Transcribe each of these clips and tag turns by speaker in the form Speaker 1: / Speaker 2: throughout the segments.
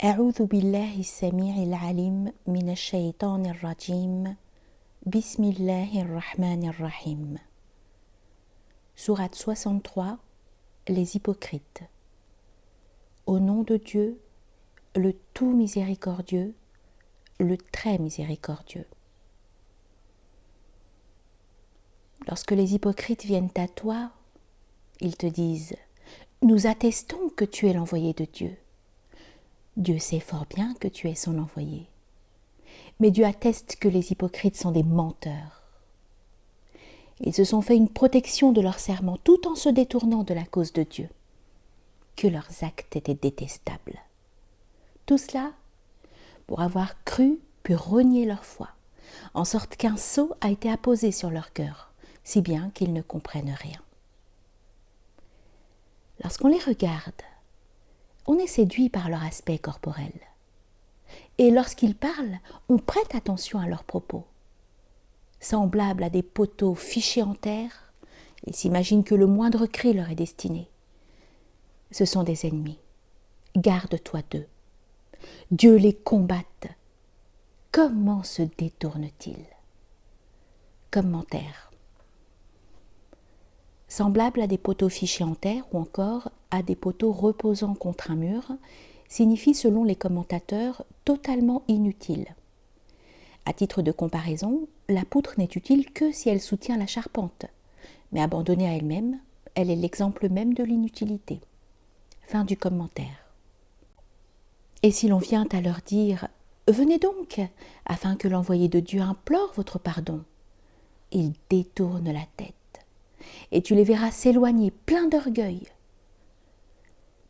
Speaker 1: أعوذ بالله السميع العليم من الشيطان الرجيم بسم الله الرحمن الرحيم. Sourate 63, les hypocrites. Au nom de Dieu, le tout miséricordieux, le très miséricordieux. Lorsque les hypocrites viennent à toi, ils te disent « Nous attestons que tu es l'envoyé de Dieu ». Dieu sait fort bien que tu es son envoyé. Mais Dieu atteste que les hypocrites sont des menteurs. Ils se sont fait une protection de leur serment tout en se détournant de la cause de Dieu. Que leurs actes étaient détestables. Tout cela pour avoir cru puis renier leur foi, en sorte qu'un sceau a été apposé sur leur cœur, si bien qu'ils ne comprennent rien. Lorsqu'on les regarde, on est séduit par leur aspect corporel. Et lorsqu'ils parlent, on prête attention à leurs propos. Semblables à des poteaux fichés en terre, ils s'imaginent que le moindre cri leur est destiné. Ce sont des ennemis. Garde-toi d'eux. Dieu les combatte. Comment se détournent-ils ? Commentaire. Semblable à des poteaux fichés en terre ou encore à des poteaux reposant contre un mur, signifie selon les commentateurs totalement inutile. À titre de comparaison, la poutre n'est utile que si elle soutient la charpente, mais abandonnée à elle-même, elle est l'exemple même de l'inutilité. Fin du commentaire. Et si l'on vient à leur dire « Venez donc, afin que l'envoyé de Dieu implore votre pardon », ils détournent la tête. Et tu les verras s'éloigner pleins d'orgueil.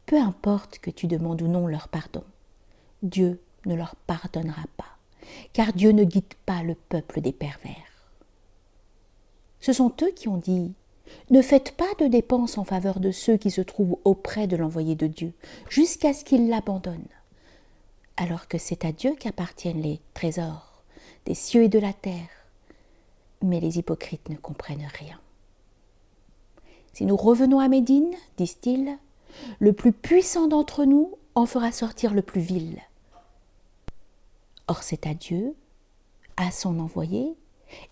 Speaker 1: Peu importe que tu demandes ou non leur pardon, Dieu ne leur pardonnera pas, car Dieu ne guide pas le peuple des pervers. Ce sont eux qui ont dit « Ne faites pas de dépenses en faveur de ceux qui se trouvent auprès de l'envoyé de Dieu, jusqu'à ce qu'il l'abandonne, alors que c'est à Dieu qu'appartiennent les trésors des cieux et de la terre. » Mais les hypocrites ne comprennent rien. Si nous revenons à Médine, disent-ils, le plus puissant d'entre nous en fera sortir le plus vil. Or c'est à Dieu, à son envoyé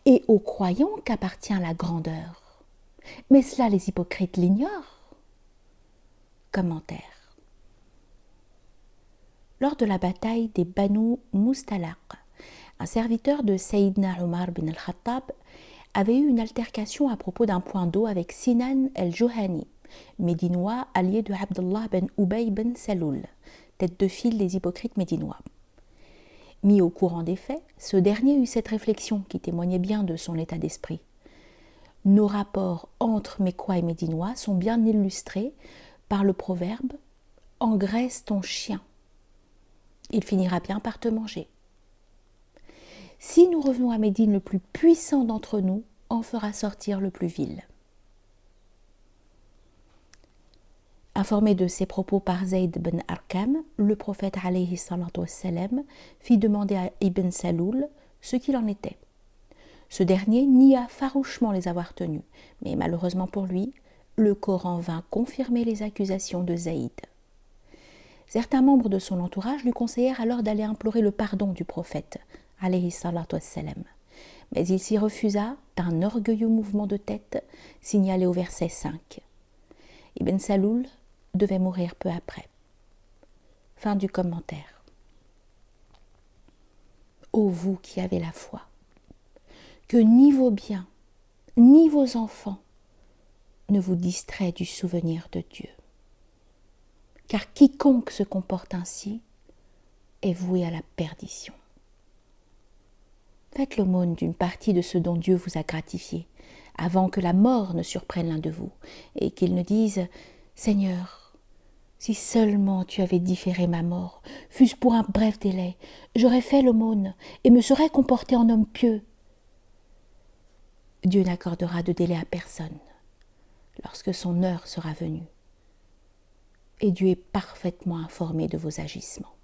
Speaker 1: et aux croyants qu'appartient la grandeur. Mais cela les hypocrites l'ignorent. Commentaire. Lors de la bataille des Banu Mustalaq, un serviteur de Sayyidina Omar bin al-Khattab avait eu une altercation à propos d'un point d'eau avec Sinan el-Juhani, médinois allié de Abdullah ben Ubay ben Saloul, tête de file des hypocrites médinois. Mis au courant des faits, ce dernier eut cette réflexion qui témoignait bien de son état d'esprit. Nos rapports entre Mécois et Médinois sont bien illustrés par le proverbe « Engraisse ton chien ». Il finira bien par te manger. Si nous revenons à Médine, le plus puissant d'entre nous en fera sortir le plus vil. Informé de ces propos par Zayd ben Arqam, le prophète alayhi salatu wassalam fit demander à Ibn Saloul ce qu'il en était. Ce dernier nia farouchement les avoir tenus, mais malheureusement pour lui, le Coran vint confirmer les accusations de Zayd. Certains membres de son entourage lui conseillèrent alors d'aller implorer le pardon du prophète, alayhi salatu wassalam. Mais il s'y refusa d'un orgueilleux mouvement de tête signalé au verset 5. Ibn Saloul devait mourir peu après. Fin du commentaire. Ô vous qui avez la foi, que ni vos biens, ni vos enfants ne vous distraient du souvenir de Dieu. Car quiconque se comporte ainsi est voué à la perdition. Faites l'aumône d'une partie de ce dont Dieu vous a gratifié, avant que la mort ne surprenne l'un de vous, et qu'il ne dise « Seigneur, si seulement tu avais différé ma mort, fût-ce pour un bref délai, j'aurais fait l'aumône et me serais comporté en homme pieux. » Dieu n'accordera de délai à personne lorsque son heure sera venue. Et Dieu est parfaitement informé de vos agissements.